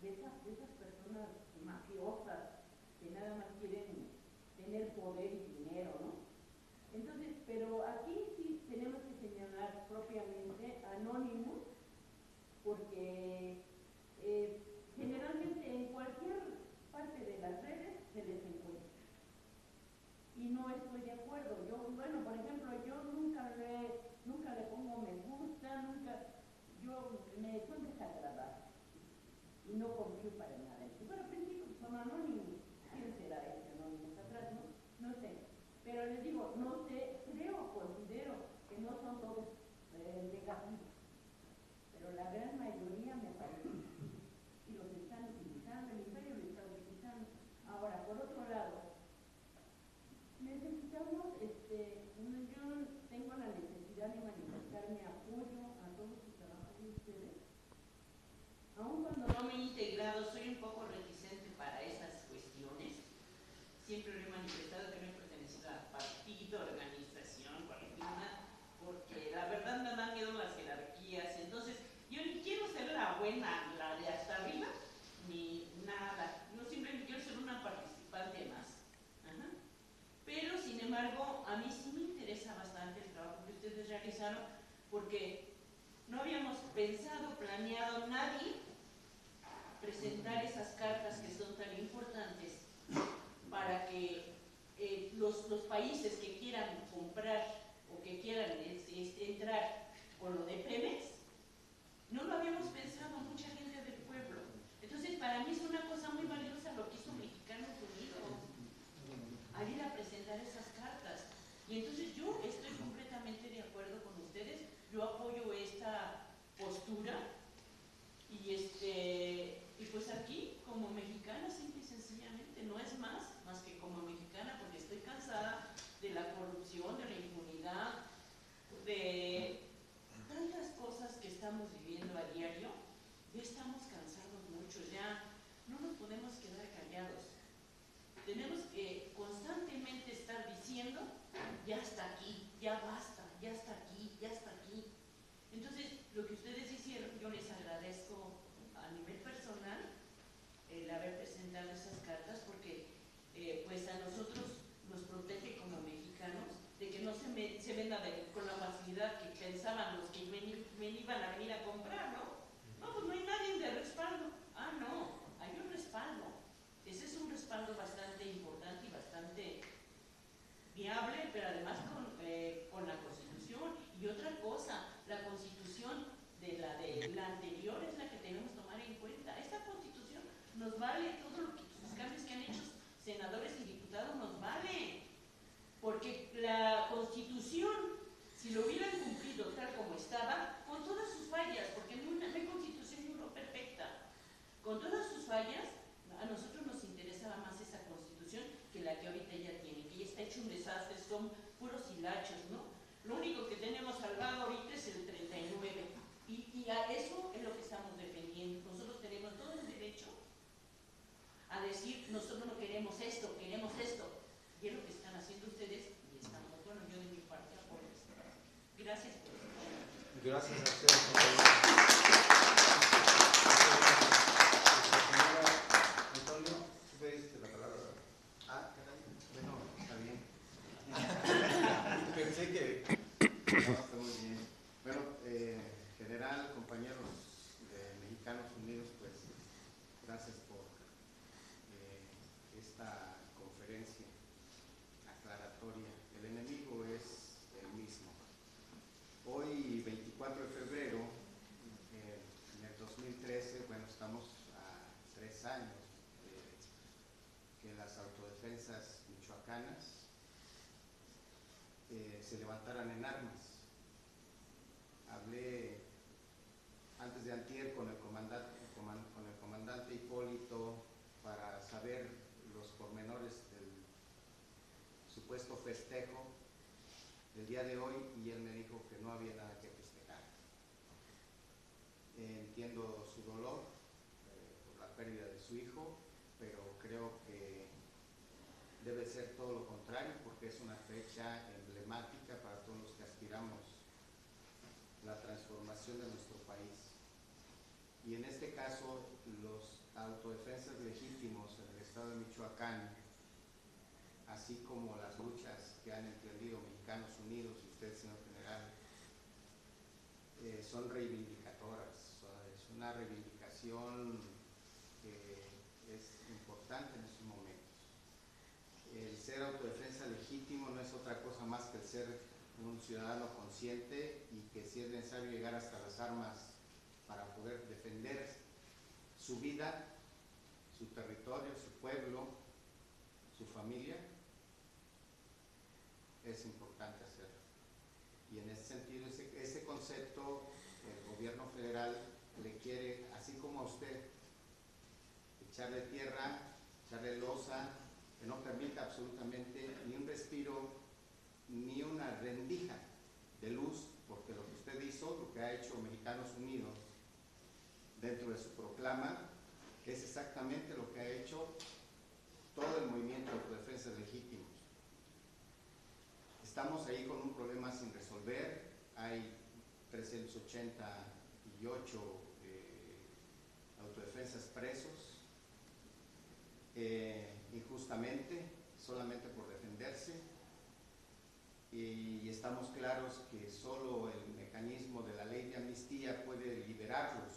de esas personas mafiosas que nada más quieren tener poder y dinero, ¿no? Entonces, pero aquí sí tenemos que señalar propiamente Anonymous, porque generalmente en cualquier parte de las redes se les encuentra. Y no estoy de acuerdo. Bueno, por ejemplo, yo nunca le pongo me gusta, son desagradables. Y no confío para nada. Bueno, al principio son anónimos. ¿Quién será ese anónimo atrás? No sé. Pero les digo, no sé, considero que no son todos negativos. Pero la gran mayoría me parece. Y los están utilizando, el imperio lo está utilizando. Ahora, por otro lado, necesitamos, yo tengo la necesidad de manifestar mi apoyo a todo su trabajo de ustedes. Aun cuando no me he integrado, soy un poco reticente para esas cuestiones. Siempre lo he manifestado que no he pertenecido a partido, organización, colectiva, porque la verdad me dan miedo las jerarquías. Entonces, yo ni quiero ser la buena, la de hasta arriba, ni nada. Yo simplemente quiero ser una participante más. Pero, sin embargo, a mí sí me interesa bastante el trabajo que ustedes realizaron, porque no habíamos pensado, planeado nadie presentar esas cartas que son tan importantes para que los países que quieran comprar o que quieran entrar con lo de Pemex, no lo habíamos pensado mucha gente del pueblo. Entonces, para mí es una cosa muy valiosa lo que hizo Mexicanos Unidos al ir a presentar esas cartas. Y entonces yo estoy completamente de acuerdo con ustedes, yo apoyo esta postura y pues aquí como mexicana simple y sencillamente, no es más que como mexicana, porque estoy cansada de la corrupción, de la impunidad, de tantas cosas que estamos viviendo a diario. Ya estamos cansados mucho, ya no nos podemos quedar callados. Tenemos que constantemente estar diciendo, ya está aquí, ya basta, ya está aquí, ya está aquí. Entonces, lo que ustedes hicieron, yo les agradezco a nivel personal el haber presentado esas cartas, porque pues a nosotros nos protege como mexicanos de que no se venda con la facilidad que pensaban los que me iban a venir a comprar, ¿no? No, pues no hay nadie de respaldo. Ah, no, hay un respaldo. Ese es un respaldo bastante importante y bastante viable, pero además con la Constitución. Y otra cosa, la Constitución de la anterior es la que debemos tomar en cuenta. Esta Constitución nos vale, todos los cambios que han hecho senadores y diputados nos vale, porque la Constitución, si lo hubieran cumplido tal como estaba, con todas sus fallas, porque no hay Constitución no perfecta, con todas sus fallas, a nosotros nos interesaba más esa Constitución que la que ahorita ya tiene, que ya está hecho un desastre, son puros hilachos, ¿no? Lo único que tenemos salvado ahorita es el 39, y a eso es lo que estamos defendiendo. Nosotros tenemos todo el derecho a decir, nosotros no queremos esto, queremos esto, y es lo que están haciendo ustedes, y estamos, bueno, yo de mi parte apoyo esto. Gracias por escuchar. Gracias a ustedes. Antonio, tú pediste la palabra, ¿verdad? Ah, bueno, está bien. Pensé que... No, está muy bien. Bueno, general, compañeros de Mexicanos Unidos, pues gracias por esta conferencia aclaratoria. El enemigo es el mismo. Hoy, 24 de febrero, en el 2013, bueno, estamos a 3 años que las autodefensas michoacanas se levantaran en armas. Hablé antes de antier con el comandante Hipólito para saber los pormenores del supuesto festejo del día de hoy, y él me dijo que no había nada que festejar. Entiendo su dolor por la pérdida de su hijo, pero creo que debe ser todo lo contrario, porque es una fecha emblemática para todos los que aspiramos la transformación de nuestro país. Y en este caso, los autodefensas legítimos en el estado de Michoacán, así como las luchas que han emprendido Mexicanos Unidos y usted, señor general, son reivindicadoras. Es una reivindicación que es importante en estos momentos. El ser autodefensa legítimo no es otra cosa más que el ser un ciudadano consciente, y que si es necesario llegar hasta las armas para poder defender su vida, su territorio, su pueblo, su familia, es importante hacerlo. Y en ese sentido, ese concepto, el gobierno federal le quiere, así como a usted, echarle tierra, echarle losa, que no permita absolutamente ni un respiro, ni una rendija de luz, porque lo que usted hizo, lo que ha hecho Mexicanos Unidos dentro de su proclama, es exactamente lo que ha hecho todo el movimiento de autodefensas legítimos. Estamos ahí con un problema sin resolver. Hay 388 autodefensas presos injustamente, solamente por defenderse, y estamos claros que solo el mecanismo de la ley de amnistía puede liberarlos,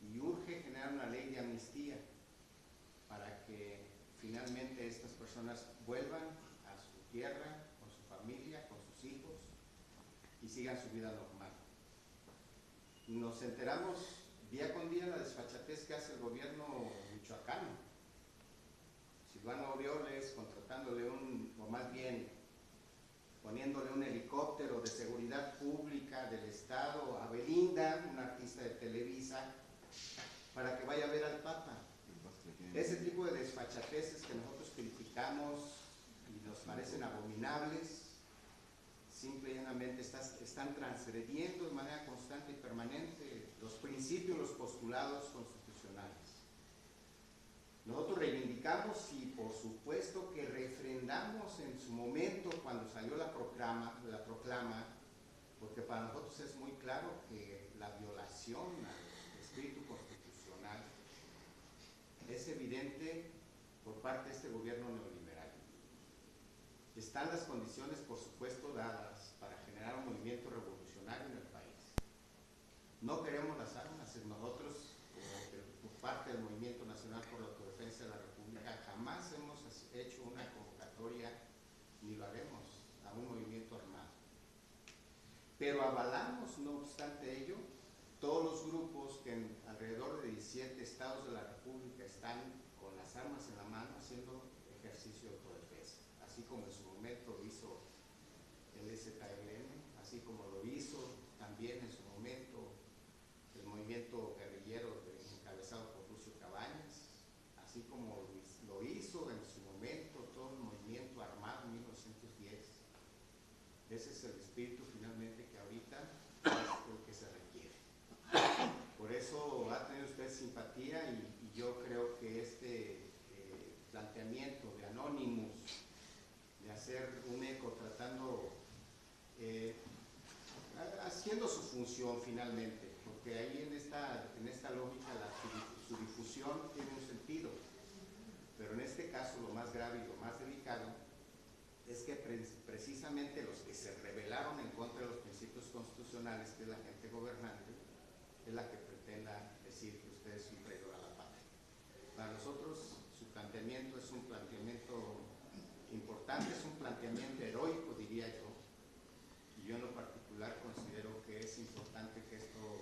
y urge generar una ley de amnistía para que finalmente estas personas vuelvan a su tierra, con su familia, con sus hijos, y sigan su vida normal. Nos enteramos día con día la desfachatez que hace el gobierno michoacano. Silvano Aureoles contratándole o más bien poniéndole un helicóptero de seguridad pública del Estado a Belinda, una artista de Televisa, para que vaya a ver al Papa. Ese tipo de desfachateces que nosotros criticamos y nos parecen abominables, simple y llanamente están transgrediendo de manera constante y permanente los principios, los postulados constitucionales. Nosotros reivindicamos y por supuesto que refrendamos en su momento cuando salió la proclama, porque para nosotros es muy claro que la violación al espíritu constitucional es evidente por parte de este gobierno neoliberal. Están las condiciones, por supuesto, dadas para generar un movimiento revolucionario en el país. No queremos las armas, nosotros, por parte del Movimiento Nacional por la Autodefensa de la República, jamás hemos hecho una convocatoria, ni lo haremos, a un movimiento armado. Pero avalamos, no obstante ello, todos los grupos que en alrededor de 17 estados de la República están con las armas en la mano haciendo ejercicio de autodefensa, así como en su momento lo hizo el EZLN, así como lo hizo también en su momento el movimiento guerrillero encabezado por Lucio Cabañas, así como lo hizo en su momento todo el movimiento armado en 1910. Ese es el espíritu finalmente que ahorita es el que se requiere. Por eso ha tenido usted simpatía y yo creo que este planteamiento de Anonymous, de hacer un eco tratando, haciendo su función finalmente, porque ahí en esta lógica su difusión tiene un sentido, pero en este caso lo más grave y lo más delicado es que precisamente los que se rebelaron en contra de los principios constitucionales, que es la gente gobernante, es la que pretenda decir que usted es un traidor a la patria. Para nosotros su planteamiento es un planteamiento importante, es un planteamiento heroico, diría yo, y yo en lo particular considero que es importante que esto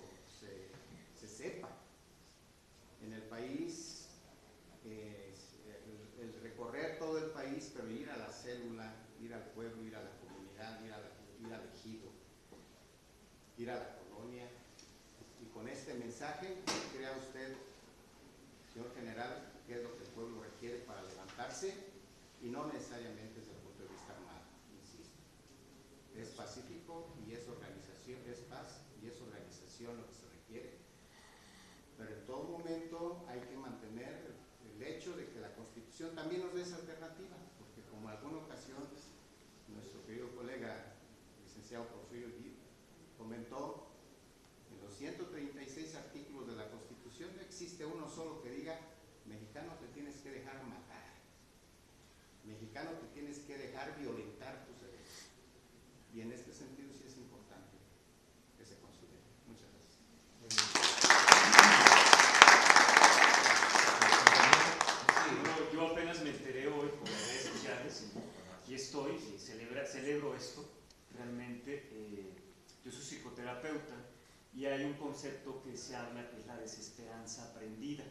se sepa. En el país, el recorrer todo el país, pero ir a la célula, ir al pueblo, ir a la comunidad, ir al ejido, ir a la colonia, y con este mensaje, crea usted, señor general, qué es lo que el pueblo requiere para levantarse, y no necesariamente desde el punto de vista armado, insisto. Es pacífico y es organización, es paz y es organización lo que se requiere. Pero en todo momento hay que mantener el hecho de que la Constitución también nos dé esa alternativa, porque como en alguna ocasión nuestro querido colega, licenciado Porfirio Gil, comentó, en los 136 artículos de la Constitución no existe uno solo que diga, mexicano te tienes que dejar matar, mexicano te tienes que dejar violentar tus derechos. Y en este sentido sí es importante que se considere. Muchas gracias. Yo apenas me enteré hoy por las redes sociales, aquí estoy, y celebro esto, realmente. Yo soy psicoterapeuta y hay un concepto que se habla que es la desesperanza aprendida,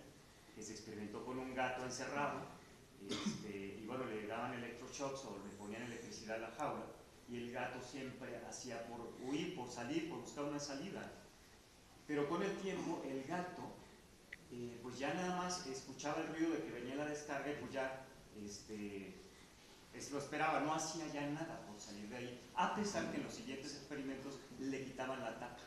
que se experimentó con un gato encerrado, y bueno, le daban electroshocks o le ponían electricidad a la jaula, y el gato siempre hacía por huir, por salir, por buscar una salida. Pero con el tiempo el gato pues ya nada más escuchaba el ruido de que venía la descarga y pues ya lo esperaba, no hacía ya nada por salir de ahí, a pesar que en los siguientes experimentos le quitaban la tapa.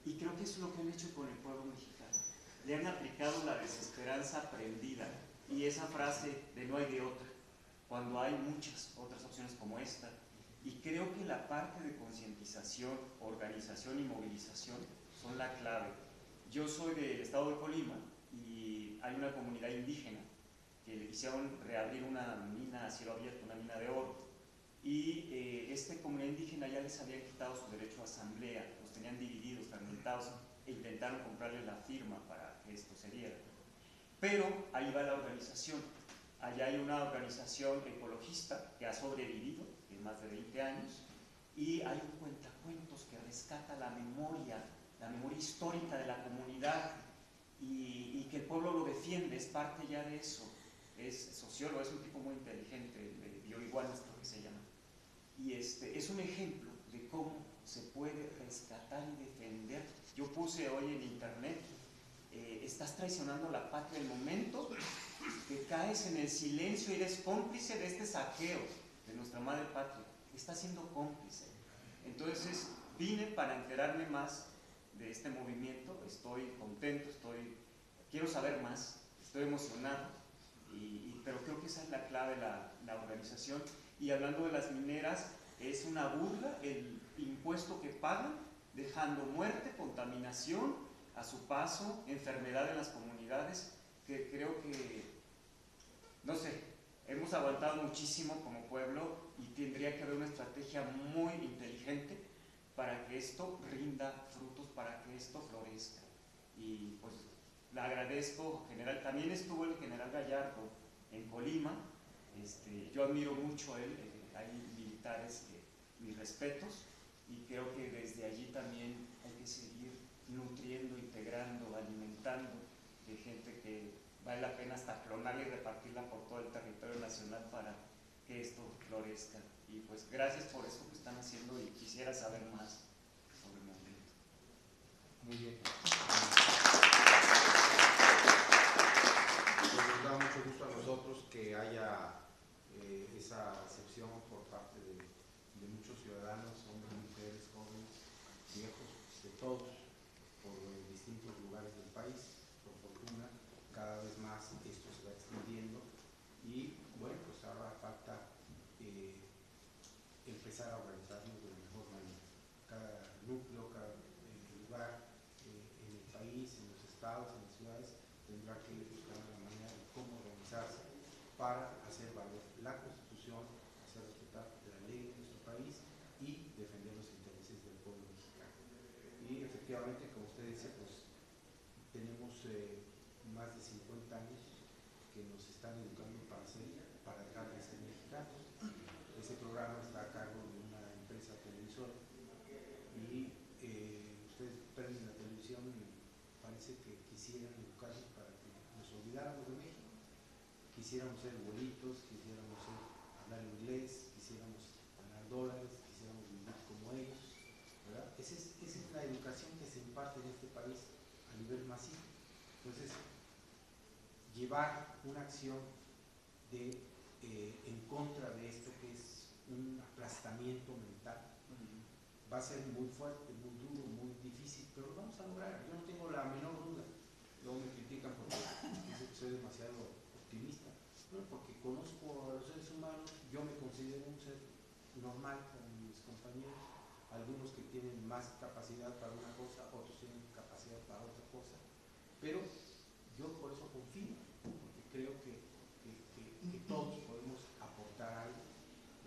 Y creo que eso es lo que han hecho con el pueblo mexicano. Le han aplicado la desesperanza aprendida y esa frase de no hay de otra, cuando hay muchas otras opciones como esta. Y creo que la parte de concientización, organización y movilización son la clave. Yo soy del estado de Colima y hay una comunidad indígena que le quisieron reabrir una mina a cielo abierto, una mina de oro. y esta comunidad indígena ya les había quitado su derecho a asamblea, los tenían divididos, fragmentados, e intentaron comprarle la firma para que esto se diera. Pero ahí va la organización. Allá hay una organización ecologista que ha sobrevivido en más de 20 años, y hay un cuentacuentos que rescata la memoria histórica de la comunidad, y que el pueblo lo defiende, es parte ya de eso. Es sociólogo, es un tipo muy inteligente, bioiguanas creo que se llama, y es un ejemplo de cómo se puede rescatar y defender. Yo puse hoy en internet, estás traicionando la patria el momento que caes en el silencio y eres cómplice de este saqueo de nuestra madre patria, estás siendo cómplice. Entonces vine para enterarme más de este movimiento, estoy contento, quiero saber más, estoy emocionado, pero creo que esa es la clave de la organización. Y hablando de las mineras, es una burla el impuesto que pagan, dejando muerte, contaminación a su paso, enfermedad en las comunidades, que creo que, no sé, hemos aguantado muchísimo como pueblo, y tendría que haber una estrategia muy inteligente para que esto rinda frutos, para que esto florezca. Y pues le agradezco, general. También estuvo el general Gallardo en Colima, yo admiro mucho a él, hay militares que mis respetos, y creo que desde allí también hay que seguir nutriendo, integrando, alimentando de gente que vale la pena hasta clonarla y repartirla por todo el territorio nacional para que esto florezca. Y pues gracias por esto que están haciendo, y quisiera saber más sobre el movimiento. Muy bien. Pues nos da mucho gusto a nosotros que haya esa acepción por parte de muchos ciudadanos, hombres, mujeres, jóvenes, viejos, de todos, por distintos lugares del país. Por fortuna, cada vez más esto se va extendiendo, y bueno, pues ahora falta empezar a organizarnos de la mejor manera. Cada núcleo, cada lugar en el país, en los estados, en las ciudades, tendrá que buscar la manera de cómo organizarse para hacer valer la Constitución, hacer respetar la ley de nuestro país y defender los intereses del pueblo mexicano. Y efectivamente, como usted dice, pues tenemos más de 50 años que nos están educando para dejar de ser mexicanos. Ese programa está a cargo de una empresa televisora, y ustedes prenden la televisión y parece que quisieran educarnos para que nos olvidáramos de México. Quisiéramos ser abuelitos, quisiéramos hablar inglés, quisiéramos ganar dólares, quisiéramos vivir como ellos, ¿verdad? Esa es la educación que se imparte en este país a nivel masivo. Entonces, llevar una acción en contra de esto, que es un aplastamiento mental, va a ser muy fuerte, muy duro, muy difícil, pero lo vamos a lograr. Yo no tengo la menor duda. Luego me critican porque dicen que soy demasiado optimista. No, porque conozco a los seres humanos, yo me considero un ser normal como mis compañeros, algunos que tienen más capacidad para una cosa, otros tienen capacidad para otra cosa, pero yo por eso confío, porque creo que todos podemos aportar algo.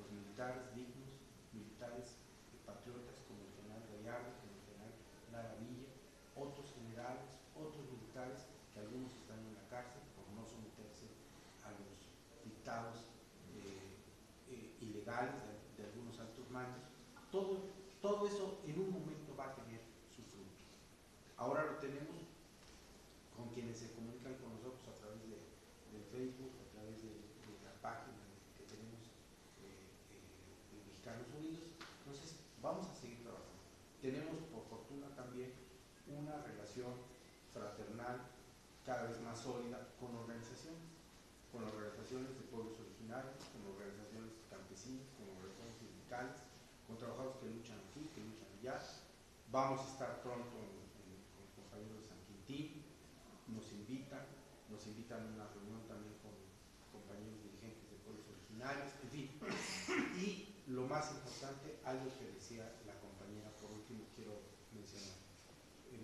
Los militares dignos, militares patriotas como el general Gallardo, como el general Lara Villa, otros generales, otros militares, que algunos están en la cárcel por no someterse a los dictados ilegales de algunos altos mandos. Todo eso en un momento va a tener su fruto. Ahora lo tenemos con quienes se comunican con nosotros a través de Facebook, a través de la página que tenemos de Mexicanos Unidos. Entonces vamos a seguir trabajando. Tenemos por fortuna también una relación fraternal cada vez más sólida con organizaciones de pueblos originarios, con organizaciones campesinas, con organizaciones sindicales, con trabajadores que luchan aquí, que luchan allá. Vamos a estar pronto con los compañeros de San Quintín, nos invitan a una reunión también con compañeros dirigentes de pueblos originarios, en fin. Y lo más importante, algo que decía la compañera, por último quiero mencionar.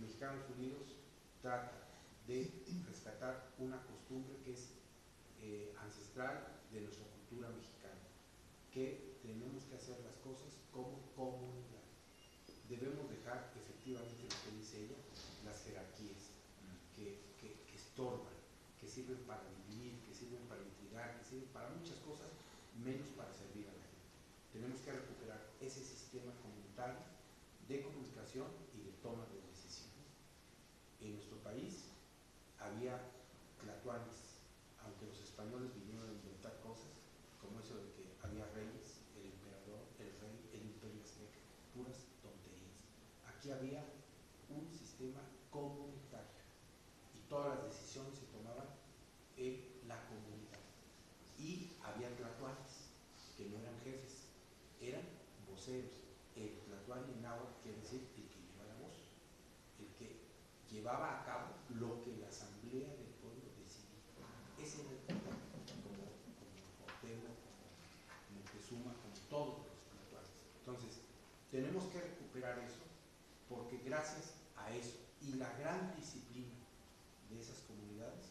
Mexicanos Unidos trata de rescatar una costumbre que es ancestral de nuestra cultura mexicana, que tenemos que hacer las cosas como comunidad. Debemos dejar efectivamente lo que dice ella, las jerarquías que estorban, que sirven para dividir, que sirven para intrigar, que sirven para muchas cosas, menos para servir a la gente. Tenemos que recuperar ese sistema comunitario de comunicación y de toma de decisiones. En nuestro país había tlatoanes, aunque los españoles vinieron a inventar cosas, como eso de que había reyes, el emperador, el rey, el imperio azteca, puras tonterías. Aquí había un sistema comunitario y todas las decisiones se tomaban en la comunidad. Y había tlatoanes, que no eran jefes, eran voceros. El tlatoani en náhuatl quiere decir el que lleva la voz, el que llevaba a cabo lo que la asamblea del pueblo decidía. Ese era el tlatoani, como Cuauhtémoc, como Moctezuma, como todos los tlatoanes. Entonces, tenemos que recuperar eso, porque gracias a eso y la gran disciplina de esas comunidades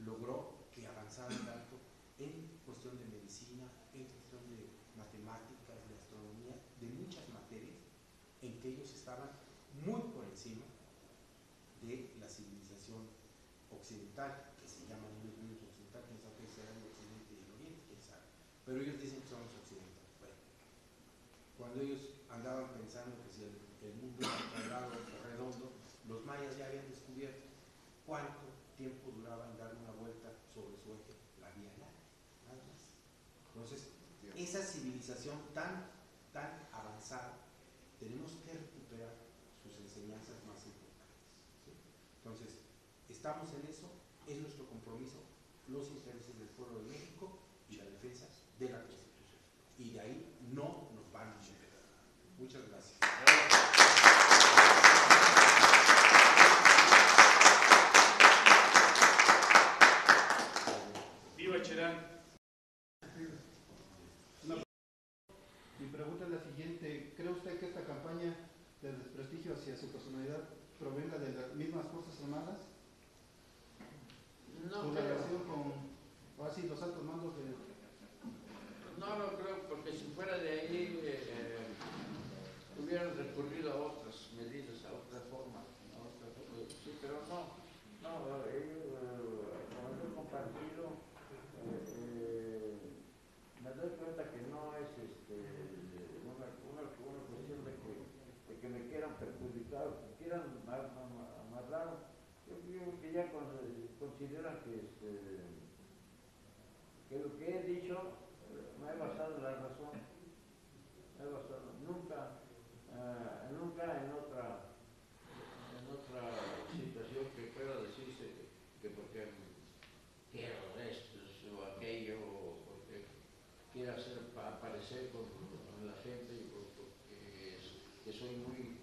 logró que avanzaran tanto en cuestión de medicina, en cuestión de matemáticas, de astronomía, de muchas materias en que ellos estaban muy por encima de la civilización occidental, que se llaman ellos mismos occidental, quién sabe qué será el occidente y el oriente, quién sabe, pero ellos dicen que son los occidentales. Bueno, cuando ellos andaban pensando que si el mundo era cuadrado o redondo, los mayas ya habían descubierto cuánto tiempo duraba en dar una vuelta sobre su eje la Vía Láctea, nada más. Entonces, esa civilización tan avanzada, tenemos que recuperar sus enseñanzas más importantes, ¿sí? Entonces, estamos en eso, es nuestro compromiso, los intereses del pueblo de México y la defensa de la Constitución. Y de ahí no nos van a mover. Muchas gracias. Viva Cherán. Mi pregunta es la siguiente: ¿cree usted que esta campaña de desprestigio hacia su personalidad provenga de las mismas Fuerzas Armadas? No ¿Su creo. relación con, o así, los altos mandos de...? No lo creo, porque si fuera de ahí hubieran recurrido a otras medidas, a otra forma, sí, pero no, ellos, como yo he compartido, me doy cuenta que no es una cuestión de que me quieran perjudicar, que quieran amarrar. Yo creo que ya consideran que lo que he dicho me he basado en la razón, nunca en otra situación que pueda decirse que porque quiero esto o aquello, o porque quiero aparecer con la gente, y porque que soy muy...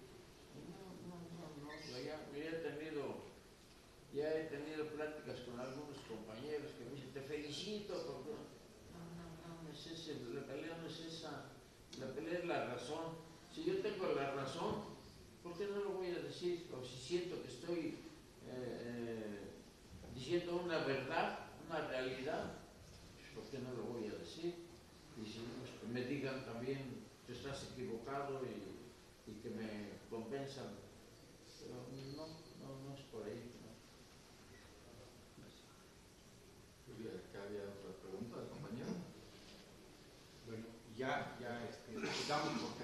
No, ya he tenido pláticas con algunos compañeros que me dicen, te felicito, porque no es ese, la pelea no es esa, la pelea es la razón. Si yo tengo la razón, ¿por qué no lo voy a decir? O si siento que estoy diciendo una verdad, una realidad, ¿por qué no lo voy a decir? Y si no, pues que me digan también que estás equivocado y que me convenzan. Pero no es por ahí. ¿Que había otra pregunta del compañero? Bueno, ya damos por